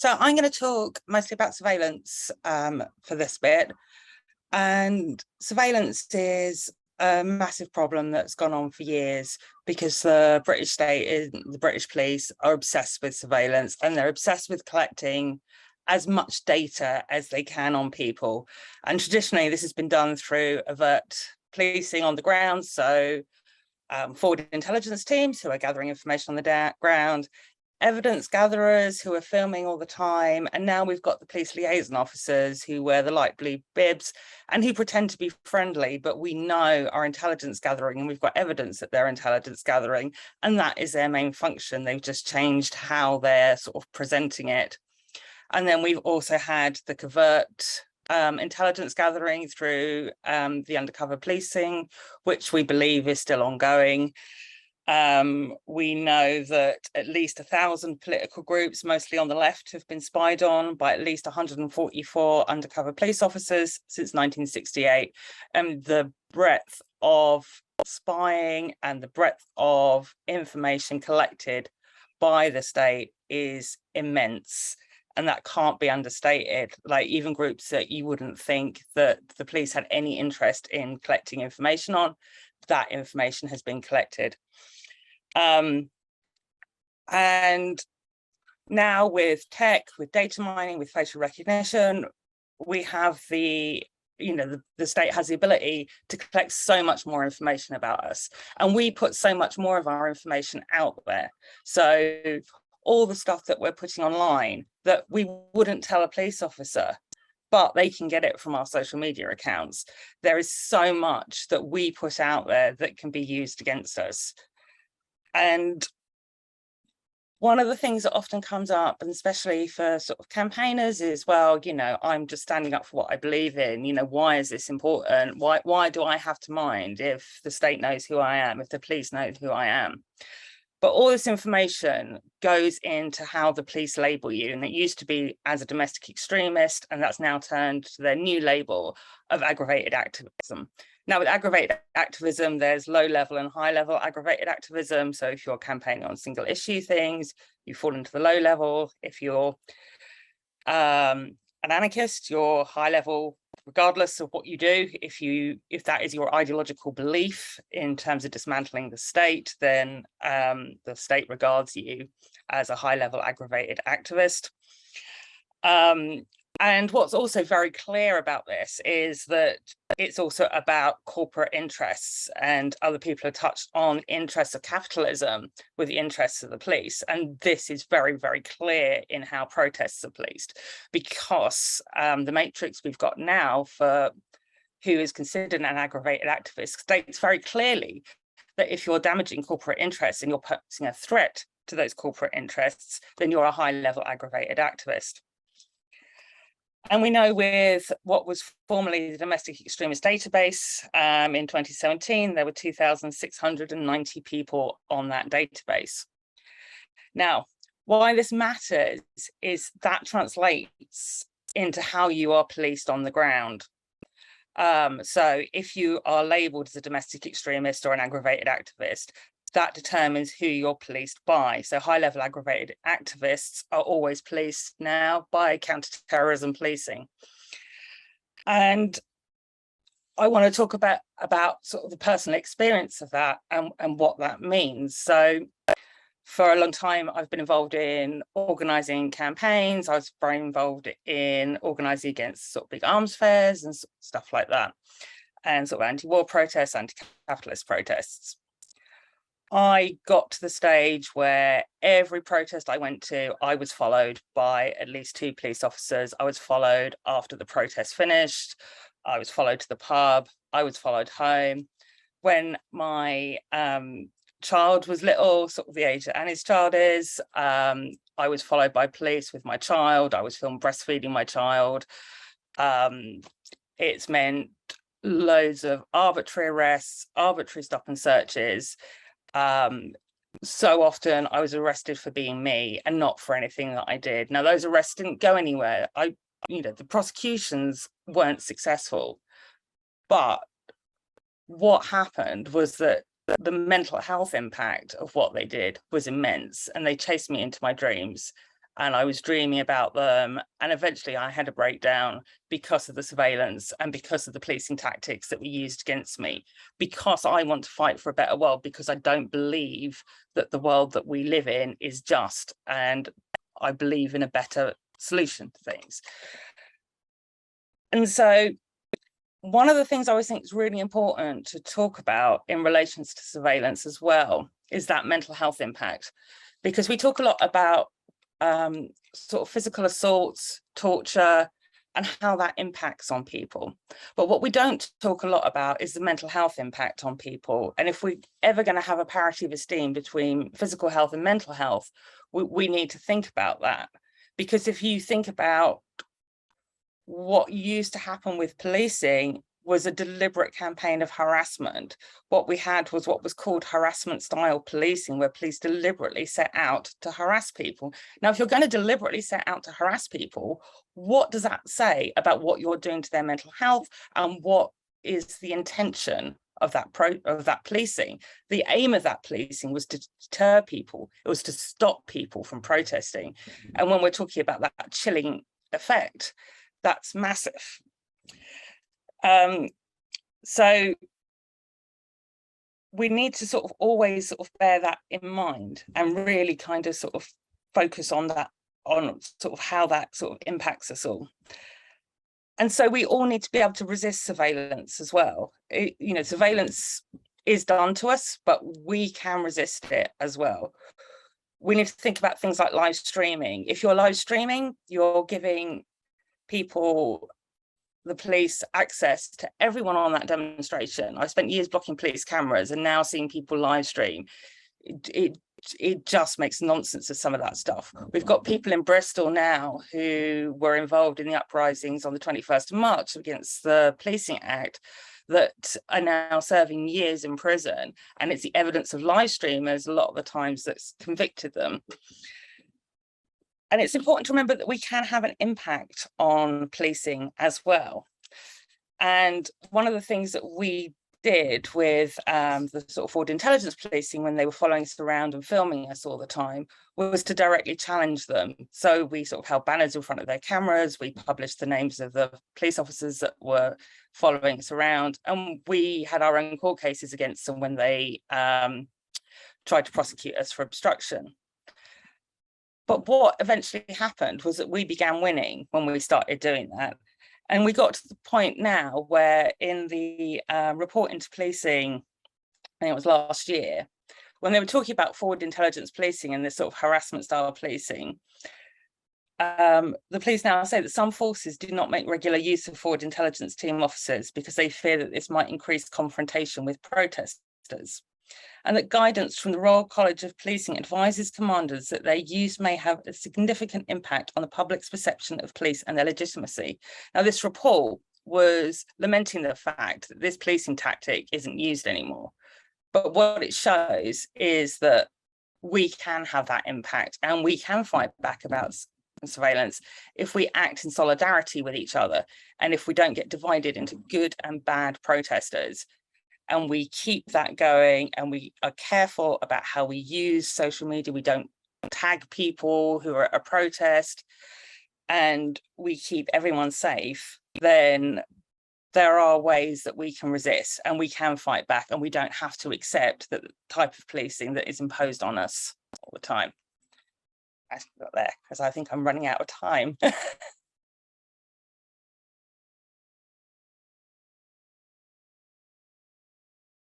So I'm going to talk mostly about surveillance for this bit. And surveillance is a massive problem that's gone on for years because the British state, the British police are obsessed with surveillance, and they're obsessed with collecting as much data as they can on people. And traditionally, this has been done through overt policing on the ground. So forward intelligence teams who are gathering information on the ground, evidence gatherers who are filming all the time, and now we've got the police liaison officers who wear the light blue bibs and who pretend to be friendly, but we know are intelligence gathering, and we've got evidence that they're intelligence gathering, and that is their main function. They've just changed how they're sort of presenting it. And then we've also had the covert intelligence gathering through the undercover policing, which we believe is still ongoing. We know that at least 1,000 political groups, mostly on the left, have been spied on by at least 144 undercover police officers since 1968. And the breadth of spying and the breadth of information collected by the state is immense. And that can't be understated. Like, even groups that you wouldn't think that the police had any interest in collecting information on, that information has been collected. And now with tech, with data mining, with facial recognition, we have the state has the ability to collect so much more information about us, and we put so much more of our information out there. So all the stuff that we're putting online that we wouldn't tell a police officer, but they can get it from our social media accounts. There is so much that we put out there that can be used against us. And one of the things that often comes up, and especially for sort of campaigners, is, well, I'm just standing up for what I believe in. Why is this important? Why do I have to mind if the state knows who I am, if the police know who I am? But all this information goes into how the police label you. And it used to be as a domestic extremist, and that's now turned to their new label of aggravated activism. Now, with aggravated activism, there's low level and high level aggravated activism. So if you're campaigning on single issue things, you fall into the low level. If you're an anarchist, you're high level, regardless of what you do. If that is your ideological belief in terms of dismantling the state, then the state regards you as a high level aggravated activist. And what's also very clear about this is that it's also about corporate interests, and other people have touched on interests of capitalism with the interests of the police. And this is very, very clear in how protests are policed, because the matrix we've got now for who is considered an aggravated activist states very clearly that if you're damaging corporate interests and you're posing a threat to those corporate interests, then you're a high-level aggravated activist. And we know with what was formerly the Domestic Extremist Database, in 2017, there were 2,690 people on that database. Now, why this matters is that translates into how you are policed on the ground. So if you are labelled as a domestic extremist or an aggravated activist, that determines who you're policed by. So high-level aggravated activists are always policed now by counter-terrorism policing. And I want to talk about sort of the personal experience of that and what that means. So for a long time, I've been involved in organising campaigns. I was very involved in organising against sort of big arms fairs and stuff like that, and sort of anti-war protests, anti-capitalist protests. I got to the stage where every protest I went to, I was followed by at least 2 police officers. I was followed after the protest finished. I was followed to the pub. I was followed home. When my child was little, sort of the age that Annie's child is, I was followed by police with my child. I was filmed breastfeeding my child. It's meant loads of arbitrary arrests, arbitrary stop and searches. So often I was arrested for being me and not for anything that I did. Now, those arrests didn't go anywhere. The prosecutions weren't successful, but what happened was that the mental health impact of what they did was immense, and they chased me into my dreams, and I was dreaming about them. And eventually I had a breakdown because of the surveillance and because of the policing tactics that were used against me, because I want to fight for a better world, because I don't believe that the world that we live in is just, and I believe in a better solution to things. And so one of the things I always think is really important to talk about in relation to surveillance as well is that mental health impact, because we talk a lot about sort of physical assaults, torture, and how that impacts on people. But what we don't talk a lot about is the mental health impact on people. And if we're ever going to have a parity of esteem between physical health and mental health, we need to think about that. Because if you think about what used to happen with policing was a deliberate campaign of harassment. What we had was what was called harassment style policing, where police deliberately set out to harass people. Now, if you're going to deliberately set out to harass people, what does that say about what you're doing to their mental health, and what is the intention of that policing? The aim of that policing was to deter people. It was to stop people from protesting. And when we're talking about that chilling effect, that's massive. So we need to sort of always sort of bear that in mind and really kind of sort of focus on that, on sort of how that sort of impacts us all. And so we all need to be able to resist surveillance as well. You know, surveillance is done to us, but we can resist it as well. We need to think about things like live streaming. If you're live streaming, you're giving people, the police, access to everyone on that demonstration. I spent years blocking police cameras, and now seeing people live stream, it just makes nonsense of some of that stuff. We've got people in Bristol now who were involved in the uprisings on the 21st of March against the Policing Act that are now serving years in prison, and it's the evidence of live streamers a lot of the times that's convicted them. And it's important to remember that we can have an impact on policing as well. And one of the things that we did with the sort of forward intelligence policing, when they were following us around and filming us all the time, was to directly challenge them. So we sort of held banners in front of their cameras, we published the names of the police officers that were following us around, and we had our own court cases against them when they tried to prosecute us for obstruction. But what eventually happened was that we began winning when we started doing that. And we got to the point now where in the report into policing, I think it was last year, when they were talking about forward intelligence policing and this sort of harassment style policing, the police now say that some forces do not make regular use of forward intelligence team officers because they fear that this might increase confrontation with protesters. And that guidance from the Royal College of Policing advises commanders that their use may have a significant impact on the public's perception of police and their legitimacy. Now, this report was lamenting the fact that this policing tactic isn't used anymore. But what it shows is that we can have that impact, and we can fight back about surveillance if we act in solidarity with each other, and if we don't get divided into good and bad protesters. And we keep that going, and we are careful about how we use social media. We don't tag people who are at a protest, and we keep everyone safe. Then there are ways that we can resist and we can fight back, and we don't have to accept that type of policing that is imposed on us all the time. I got there because I think I'm running out of time.